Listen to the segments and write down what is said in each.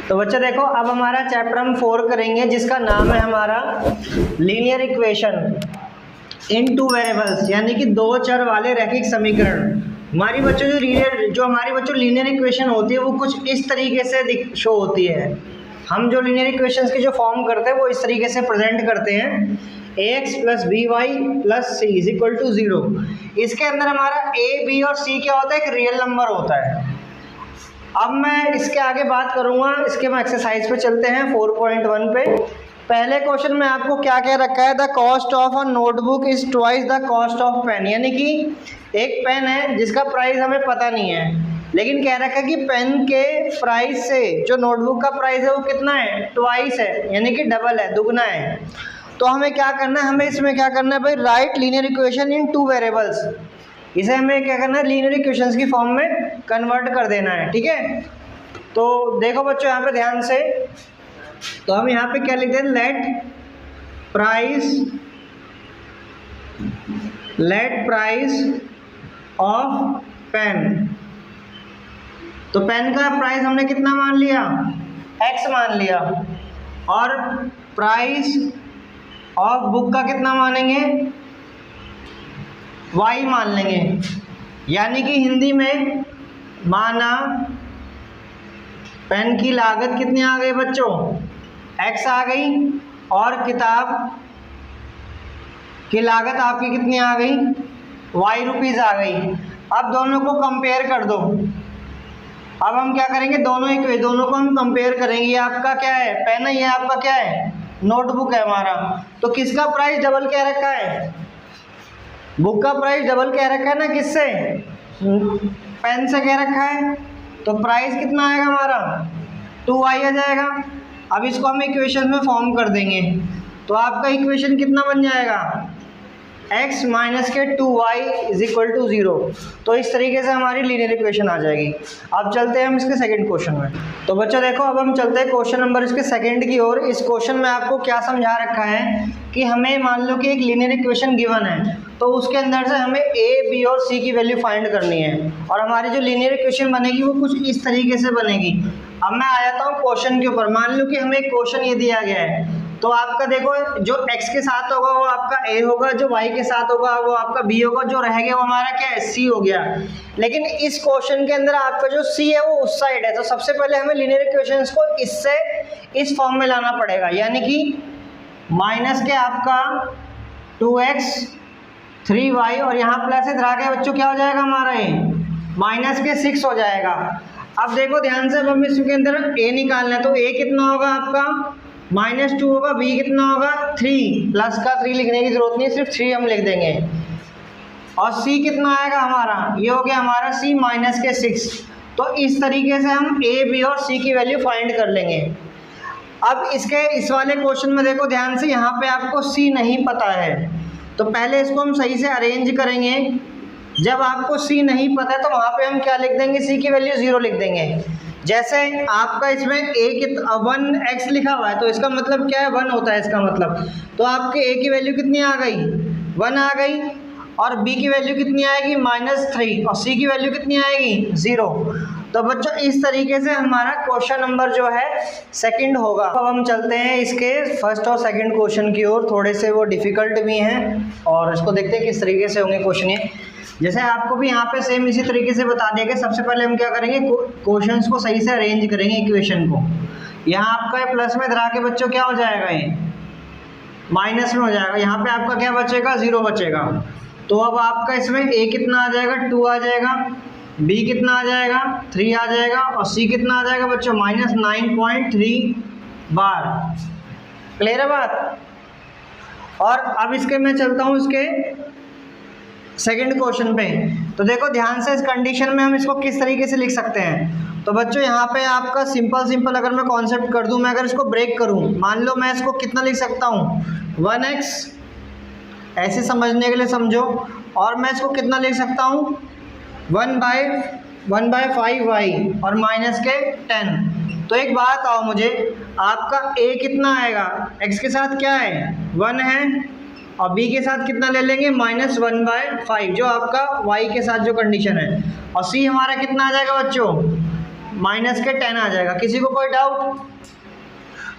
तो बच्चा देखो, अब हमारा चैप्टर हम 4 करेंगे जिसका नाम है हमारा linear equation in two variables, यानी कि दो चर वाले रैखिक समीकरण। हमारी बच्चों जो हमारी बच्चों लीनियर इक्वेशन होती है वो कुछ इस तरीके से शो होती है। हम जो लीनियर इक्वेशंस की जो फॉर्म करते हैं वो इस तरीके से प्रेजेंट करते हैं, ax + by + c = 0। इसके अंदर हमारा a, b और c क्या होता है, एक रियल नंबर होता है। अब मैं इसके आगे बात करूंगा, इसके हम एक्सरसाइज पे चलते हैं 4.1 पे। पहले क्वेश्चन में आपको क्या क्या रखा है, the cost of a notebook is twice the cost of pen, यानी कि एक पेन है जिसका प्राइस हमें पता नहीं है, लेकिन कह रखा है कि पेन के प्राइस से जो नोटबुक का प्राइस है वो कितना है, ट्वाइस है, यानी कि डबल है, दुगना है। तो हमें क्या करना है, हमें इसमें क्या करना है भाई, right linear equation in two variables. इसे हमें क्या करना है, लीनियर इक्वेशंस की फॉर्म में कन्वर्ट कर देना है, ठीक है। तो देखो बच्चों यहाँ पे ध्यान से, तो हम यहाँ पे क्या लिखते हैं, लेट प्राइस ऑफ पेन। तो पेन का प्राइस हमने कितना मान लिया, x मान लिया, और प्राइस ऑफ बुक का कितना मानेंगे, y मान लेंगे। यानी कि हिंदी में माना पेन की लागत कितनी आ गई बच्चों, x आ गई, और किताब की लागत आपकी कितनी आ गई, y रुपीज़ आ गई। अब दोनों को कंपेयर कर दो। अब हम क्या करेंगे, दोनों को हम कंपेयर करेंगे। ये आपका क्या है, पेन है, ये आपका क्या है, नोटबुक है हमारा। तो किसका प्राइस डबल क्या रखा है, बुक का प्राइस डबल क्या रखा है ना, किससे, पेन से क्या रखा है। तो प्राइस कितना आएगा हमारा, 2y आ जाएगा। अब इसको हम इक्वेशन में फॉर्म कर देंगे, तो आपका इक्वेशन कितना बन जाएगा, x - 2y = 0। तो इस तरीके से हमारी लीनियर इक्वेशन आ जाएगी। अब चलते हैं हम इसके सेकंड क्वेश्चन में। तो बच्चों देखो, अब हम चलते हैं क्वेश्चन नंबर इसके सेकंड की ओर। इस क्वेश्चन में आपको क्या समझा रखा है कि हमें मान लो कि एक लीनियर इक्वेशन गिवन है, तो उसके अंदर से हमें a, b और c की वैल्यू फाइंड करनी है, और हमारी जो लीनियर इक्वेशन बनेगी वो कुछ इस तरीके से बनेगी। अब मैं आ जाता हूँ क्वेश्चन के ऊपर। मान लो कि हमें एक क्वेश्चन ये दिया गया है, तो आपका देखो जो x के साथ होगा वो आपका a होगा, जो y के साथ होगा वो आपका b होगा, जो रह गया वो हमारा क्या है, c हो गया। लेकिन इस क्वेश्चन के अंदर आपका जो c है वो उस साइड है, तो सबसे पहले हमें लीनियर इक्वेशंस को इससे इस फॉर्म में लाना पड़ेगा, यानी कि माइनस के आपका 2x 3y, और यहाँ प्लस इधर आ गया बच्चों, क्या हो जाएगा हमारा ये माइनस के 6 हो जाएगा। अब देखो ध्यान से, अब हम इसके अंदर a निकालना है, तो a कितना होगा आपका -2 होगा, b कितना होगा 3, प्लस का 3 लिखने की जरूरत नहीं है, सिर्फ 3 हम लिख देंगे। और c कितना आएगा हमारा, ये हो गया हमारा c -6। तो इस तरीके से हम a, b और c की वैल्यू फाइंड कर लेंगे। अब इस वाले क्वेश्चन में देखो ध्यान से, यहाँ पे आपको c नहीं पता है, तो पहले इसको हम सही से अरेंज करेंगे। जब आपको c नहीं पता है तो वहाँ पे हम क्या लिख देंगे, c की वैल्यू 0 लिख देंगे। जैसे आपका इसमें a 1x लिखा हुआ है, तो इसका मतलब क्या है, 1 होता है इसका मतलब। तो आपके a की वैल्यू कितनी आ गई, 1 आ गई, और b की वैल्यू कितनी आएगी, -3, और c की वैल्यू कितनी आएगी, 0। तो बच्चों इस तरीके से हमारा क्वेश्चन नंबर जो है सेकंड होगा। अब हम चलते हैं इसके फर्स्ट और सेकंड क्वेश्चन की ओर। थोड़े से वो डिफ़िकल्ट भी हैं, और इसको देखते हैं किस तरीके से होंगे क्वेश्चन ये। जैसे आपको भी यहाँ पे सेम इसी तरीके से बता दिया गया। सबसे पहले हम क्या करेंगे, क्वेश्चंस को सही से अरेंज करेंगे इक्वेशन को। यहाँ आपका प्लस में धरा के बच्चों क्या हो जाएगा, ये माइनस में हो जाएगा। यहाँ पे आपका क्या बचेगा, 0 बचेगा। तो अब आपका इसमें a कितना आ जाएगा, 2 आ जाएगा, b कितना आ जाएगा, 3 आ जाएगा, और c कितना आ जाएगा बच्चों, -9.3 बार। क्लियर है बात। और अब इसके मैं चलता हूँ इसके सेकंड क्वेश्चन पे। तो देखो ध्यान से, इस कंडीशन में हम इसको किस तरीके से लिख सकते हैं। तो बच्चों यहाँ पे आपका सिंपल अगर मैं कॉन्सेप्ट कर दूँ, मैं अगर इसको ब्रेक करूँ, मान लो मैं इसको कितना लिख सकता हूँ, 1x, ऐसे समझने के लिए समझो, और मैं इसको कितना लिख सकता हूँ, 1/5y और माइनस के 10। तो एक बात आओ मुझे, आपका a कितना आएगा, x के साथ क्या है, 1 है, और b के साथ कितना ले लेंगे, -1/5, जो आपका y के साथ जो कंडीशन है। और c हमारा कितना आ जाएगा बच्चों, माइनस के 10 आ जाएगा। किसी को कोई डाउट?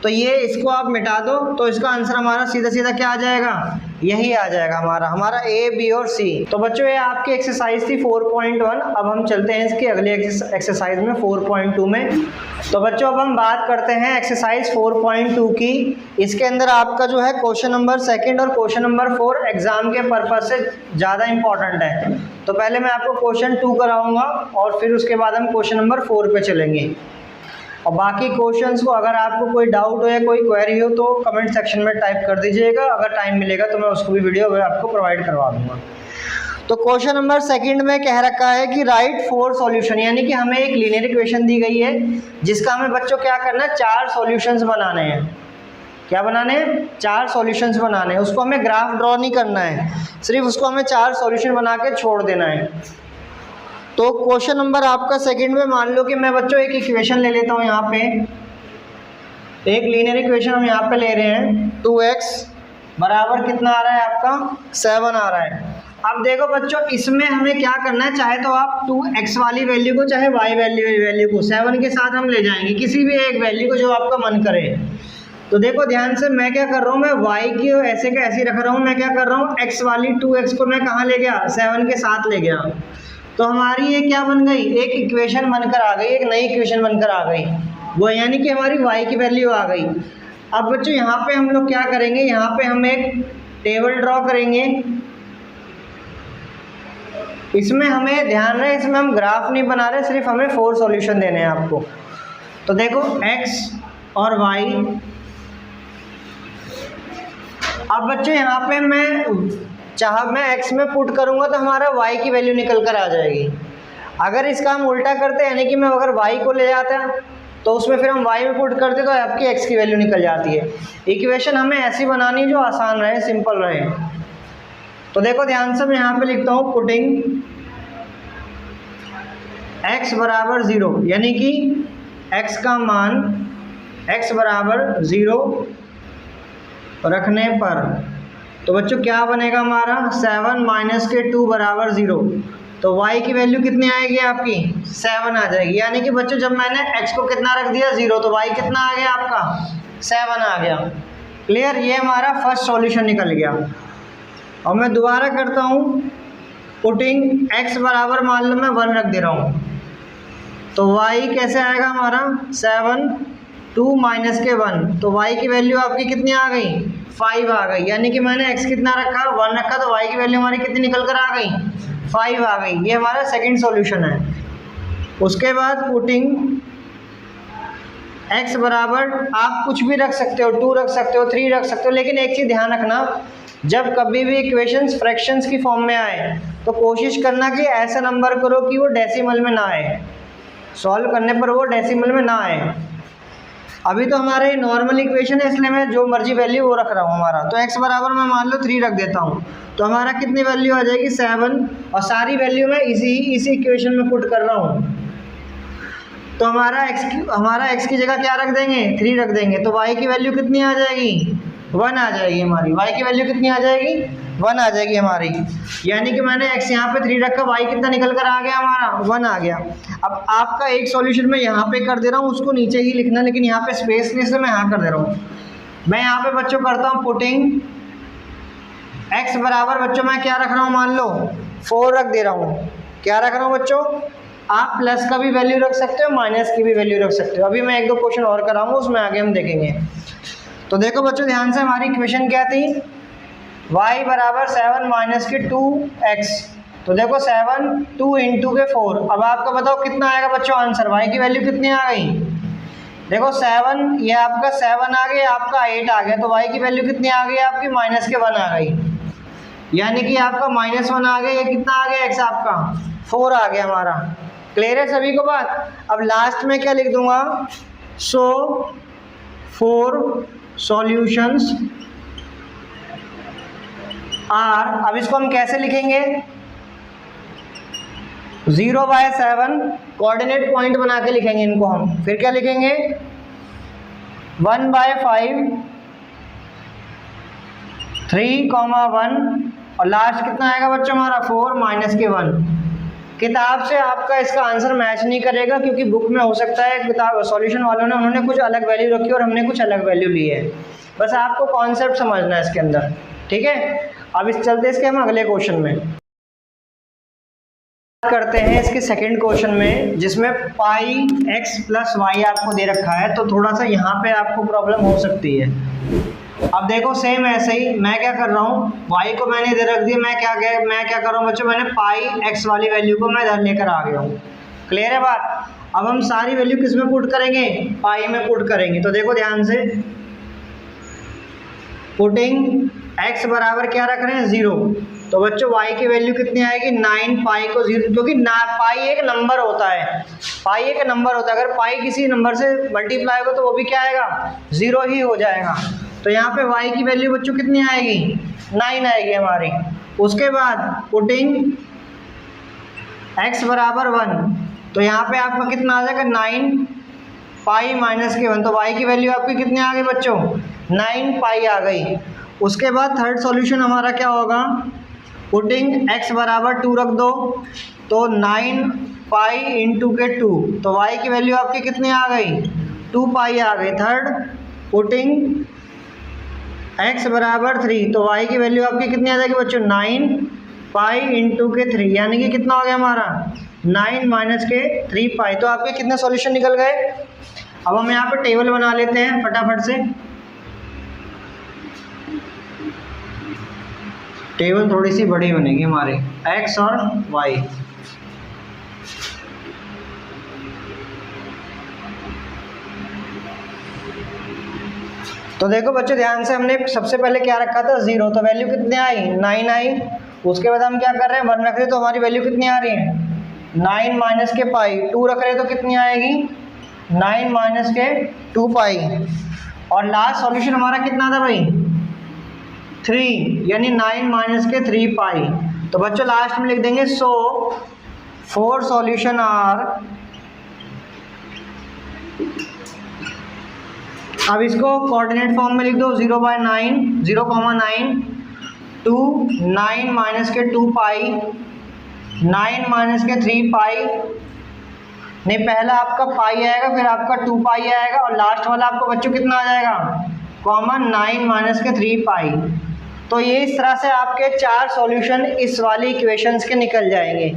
तो ये इसको आप मिटा दो तो इसका आंसर हमारा सीधा सीधा क्या आ जाएगा, यही आ जाएगा हमारा ए, बी और सी। तो बच्चों ये आपकी एक्सरसाइज थी 4.1। अब हम चलते हैं इसकी अगले एक्सरसाइज में 4.2 में। तो बच्चों अब हम बात करते हैं एक्सरसाइज 4.2 की। इसके अंदर आपका जो है क्वेश्चन नंबर 2 और क्वेश्चन नंबर 4 एग्जाम के पर्पज से ज़्यादा इंपॉर्टेंट है। तो पहले मैं आपको क्वेश्चन 2 कराऊंगा और फिर उसके बाद हम क्वेश्चन नंबर 4 पे चलेंगे। और बाकी क्वेश्चंस को अगर आपको कोई डाउट हो या कोई क्वेरी हो तो कमेंट सेक्शन में टाइप कर दीजिएगा। अगर टाइम मिलेगा तो मैं उसको भी वीडियो आपको प्रोवाइड करवा दूंगा। तो क्वेश्चन नंबर 2 में कह रखा है कि राइट 4 सॉल्यूशन, यानी कि हमें एक लीनियर इक्वेशन दी गई है जिसका हमें बच्चों क्या करना है, 4 सॉल्यूशंस बनाने हैं। क्या बनाने हैं? 4 सॉल्यूशंस बनाने हैं। उसको हमें ग्राफ ड्रॉ नहीं करना है, सिर्फ उसको हमें 4 सॉल्यूशन बना के छोड़ देना है। तो क्वेश्चन नंबर आपका 2 में मान लो कि मैं बच्चों एक इक्वेशन ले लेता हूँ। यहाँ पे एक लीनियर इक्वेशन हम यहाँ पे ले रहे हैं, 2x बराबर कितना आ रहा है आपका, 7 आ रहा है। अब देखो बच्चों इसमें हमें क्या करना है, चाहे तो आप 2x वाली वैल्यू को चाहे y वैल्यू को 7 के साथ हम ले जाएंगे, किसी भी एक वैल्यू को जो आपका मन करे। तो देखो ध्यान से मैं क्या कर रहा हूँ, मैं y की ऐसे का ऐसे रख रहा हूँ। मैं क्या कर रहा हूँ, x वाली 2x को मैं कहाँ ले गया, 7 के साथ ले गया। तो हमारी ये क्या बन गई, एक इक्वेशन बनकर आ गई, एक नई इक्वेशन बनकर आ गई, वो यानी कि हमारी y की वैल्यू आ गई। अब बच्चों यहाँ पे हम लोग क्या करेंगे, यहाँ पे हम एक टेबल ड्रॉ करेंगे। इसमें हमें ध्यान रहे, इसमें हम ग्राफ नहीं बना रहे, सिर्फ हमें 4 सॉल्यूशन देने हैं आपको। तो देखो x और y। अब बच्चों यहाँ पे मैं x में पुट करूंगा तो हमारा y की वैल्यू निकल कर आ जाएगी। अगर इसका हम उल्टा करते यानी कि मैं अगर y को ले जाता तो उसमें फिर हम y में पुट करते तो आपकी x की वैल्यू निकल जाती है। इक्वेशन हमें ऐसी बनानी जो आसान रहे, सिंपल रहे। तो देखो ध्यान से मैं यहाँ पे लिखता हूँ पुटिंग x बराबर 0, यानी कि x का मान x बराबर 0 रखने पर तो बच्चों क्या बनेगा हमारा, 7 माइनस के 2 बराबर 0। तो y की वैल्यू कितनी आएगी आपकी, 7 आ जाएगी। यानी कि बच्चों जब मैंने x को कितना रख दिया 0 तो y कितना आ गया आपका, 7 आ गया। क्लियर, ये हमारा फर्स्ट सॉल्यूशन निकल गया। और मैं दोबारा करता हूँ पुटिंग x बराबर मान लो मैं 1 रख दे रहा हूँ। तो y कैसे आएगा हमारा, 7 2 माइनस के 1। तो y की वैल्यू आपकी कितनी आ गई, 5 आ गई। यानी कि मैंने x कितना रखा, 1 रखा, तो y की वैल्यू हमारी कितनी निकल कर आ गई, 5 आ गई। ये हमारा सेकंड सॉल्यूशन है। उसके बाद पुटिंग x बराबर आप कुछ भी रख सकते हो, 2 रख सकते हो, 3 रख सकते हो, लेकिन एक चीज़ ध्यान रखना, जब कभी भी इक्वेशंस फ्रैक्शंस की फॉर्म में आए तो कोशिश करना कि ऐसा नंबर करो कि वो डेसिमल में ना आए, सॉल्व करने पर वो डेसिमल में ना आए। अभी तो हमारे नॉर्मल इक्वेशन है इसलिए मैं जो मर्जी वैल्यू वो रख रहा हूँ हमारा। तो x बराबर मैं मान लो 3 रख देता हूँ तो हमारा कितनी वैल्यू आ जाएगी, 7। और सारी वैल्यू मैं इसी इक्वेशन में पुट कर रहा हूँ। तो हमारा x की जगह क्या रख देंगे, 3 रख देंगे। तो y की वैल्यू कितनी आ जाएगी, 1 आ जाएगी हमारी। y की वैल्यू कितनी आ जाएगी, 1 आ जाएगी हमारी। यानी कि मैंने x यहाँ पे 3 रखा, y कितना निकल कर आ गया हमारा, 1 आ गया। अब आपका एक सॉल्यूशन मैं यहाँ पे कर दे रहा हूँ, उसको नीचे ही लिखना, लेकिन यहाँ पे स्पेस नहीं, इसलिए मैं यहाँ कर दे रहा हूँ। मैं यहाँ पे बच्चों करता हूँ पुटिंग x बराबर बच्चों मैं क्या रख रहा हूँ, मान लो 4 रख दे रहा हूँ। क्या रख रहा हूँ बच्चों, आप प्लस का भी वैल्यू रख सकते हो, माइनस की भी वैल्यू रख सकते हो। अभी मैं 1-2 क्वेश्चन और कराऊंगा, उसमें आगे हम देखेंगे। तो देखो बच्चों ध्यान से, हमारी इक्वेशन क्या थी, y बराबर 7 माइनस के 2x। तो देखो 7 2 इंटू के 4। अब आपका बताओ कितना आएगा बच्चों आंसर, y की वैल्यू कितनी आ गई, देखो 7, ये आपका 7 आ गया, आपका 8 आ गया। तो y की वैल्यू कितनी आ गई आपकी, माइनस के 1 आ गई। यानी कि आपका -1 आ गया। ये कितना आ गया x आपका, 4 आ गया हमारा। क्लियर है सभी को बात। अब लास्ट में क्या लिख दूंगा, सो 4 सॉल्यूशंस आर। अब इसको हम कैसे लिखेंगे, 0/7 कोऑर्डिनेट पॉइंट बना के लिखेंगे इनको हम। फिर क्या लिखेंगे, 1/5 3, 1 और लास्ट कितना आएगा बच्चों हमारा 4 माइनस के 1। किताब से आपका इसका आंसर मैच नहीं करेगा, क्योंकि बुक में हो सकता है किताब सॉल्यूशन वालों ने उन्होंने कुछ अलग वैल्यू रखी और हमने कुछ अलग वैल्यू ली है। बस आपको कॉन्सेप्ट समझना है इसके अंदर, ठीक है। अब इस चलते इसके हम अगले क्वेश्चन में करते हैं, इसके सेकंड क्वेश्चन में, जिसमें पाई एक्स प्लस वाई आपको दे रखा है। तो थोड़ा सा यहाँ पे आपको प्रॉब्लम हो सकती है। अब देखो सेम ऐसे ही मैं क्या कर रहा हूँ, y को मैंने इधर रख दिया, मैं क्या कर रहा हूँ बच्चों, मैंने पाई x वाली वैल्यू को मैं इधर लेकर आ गया हूँ। क्लियर है बात। अब हम सारी वैल्यू किस में पुट करेंगे, पाई में पुट करेंगे। तो देखो ध्यान से, पुटिंग x बराबर क्या रख रहे हैं 0, तो बच्चों y की वैल्यू कितनी आएगी 9 पाई को 0, क्योंकि पाई एक नंबर होता है, पाई एक नंबर होता है। अगर पाई किसी नंबर से मल्टीप्लाई होगा तो वो भी क्या आएगा 0 ही हो जाएगा। तो यहाँ पे y की वैल्यू बच्चों कितनी आएगी 9 आएगी हमारी। उसके बाद पुटिंग x बराबर 1, तो यहाँ पे आपका कितना आ जाएगा 9 पाई माइनस के 1, तो y की वैल्यू आपकी कितनी आ गई बच्चों 9 पाई आ गई। उसके बाद थर्ड सॉल्यूशन हमारा क्या होगा, पुटिंग x बराबर 2 रख दो, तो 9 पाई इंटू के 2, तो y की वैल्यू आपकी कितनी आ गई 2 पाई आ गई। थर्ड पुटिंग x बराबर 3, तो y की वैल्यू आपकी कितनी आ जाएगी बच्चों 9 पाई इंटू के 3, यानी कि कितना हो गया हमारा 9 माइनस के 3 पाई। तो आपके कितने सॉल्यूशन निकल गए। अब हम यहाँ पे टेबल बना लेते हैं फटाफट से। टेबल थोड़ी सी बड़ी बनेगी हमारी, x और y। तो देखो बच्चों ध्यान से, हमने सबसे पहले क्या रखा था 0, तो वैल्यू कितनी आई 9 आई। उसके बाद हम क्या कर रहे हैं 1 रख रहे हैं, तो हमारी वैल्यू कितनी आ रही है 9 माइनस के पाई। 2 रख रहे हैं तो कितनी आएगी 9 माइनस के 2 पाई। और लास्ट सॉल्यूशन हमारा कितना था भाई 3, यानी 9 माइनस के 3 पाई। तो बच्चों लास्ट में लिख देंगे सो 4 सॉल्यूशन आर। अब इसको कोऑर्डिनेट फॉर्म में लिख दो 0/9 0,9 टू 9 माइनस के 2 पाई 9 माइनस के 3 पाई। नहीं, पहला आपका पाई आएगा, फिर आपका 2 पाई आएगा, और लास्ट वाला आपको बच्चों कितना आ जाएगा कॉमन 9 माइनस के 3 पाई। तो ये इस तरह से आपके 4 सॉल्यूशन इस वाली इक्वेशंस के निकल जाएंगे।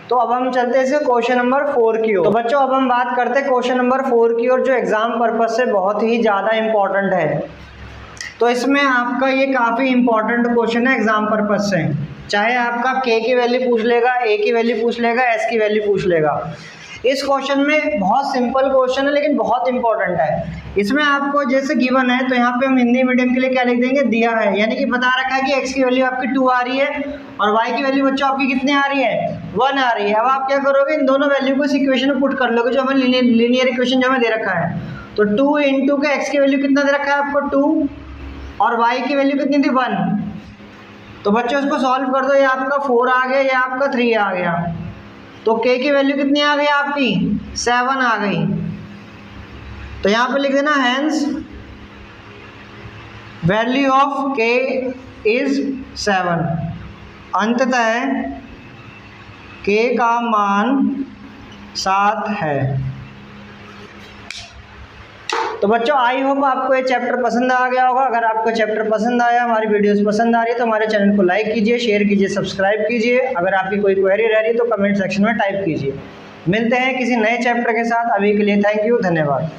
तो अब हम चलते हैं क्वेश्चन नंबर 4 की ओर। तो बच्चों अब हम बात करते हैं क्वेश्चन नंबर 4 की ओर, जो एग्जाम पर्पस से बहुत ही ज़्यादा इम्पॉर्टेंट है। तो इसमें आपका ये काफ़ी इंपॉर्टेंट क्वेश्चन है एग्जाम पर्पस से। चाहे आपका k की वैल्यू पूछ लेगा, a की वैल्यू पूछ लेगा, s की वैल्यू पूछ लेगा। इस क्वेश्चन में बहुत सिंपल क्वेश्चन है लेकिन बहुत इंपॉर्टेंट है। इसमें आपको जैसे गिवन है, तो यहाँ पे हम हिंदी मीडियम के लिए क्या लिख देंगे दिया है, यानी कि बता रखा है कि x की वैल्यू आपकी 2 आ रही है और y की वैल्यू बच्चों आपकी कितनी आ रही है 1 आ रही है। अब आप क्या करोगे, इन दोनों वैल्यू को इस इक्वेशन में पुट कर लोगे, जो हमें लीनियर इक्वेशन जो हमें दे रखा है। तो 2 इंटू के x की वैल्यू कितना दे रखा है आपको 2, और y की वैल्यू कितनी थी 1। तो बच्चों इसको सॉल्व कर दो, ये आपका 4 आ गया, ये आपका 3 आ गया। तो k की वैल्यू कितनी आ गई आपकी 7 आ गई। तो यहाँ पे लिख देना hence value of k is 7। अंततः k का मान 7 है। तो बच्चों आई होप आपको ये चैप्टर पसंद आ गया होगा। अगर आपको चैप्टर पसंद आया, हमारी वीडियोस पसंद आ रही है, तो हमारे चैनल को लाइक कीजिए, शेयर कीजिए, सब्सक्राइब कीजिए। अगर आपकी कोई क्वेरी रह रही है तो कमेंट सेक्शन में टाइप कीजिए। मिलते हैं किसी नए चैप्टर के साथ। अभी के लिए थैंक यू, धन्यवाद।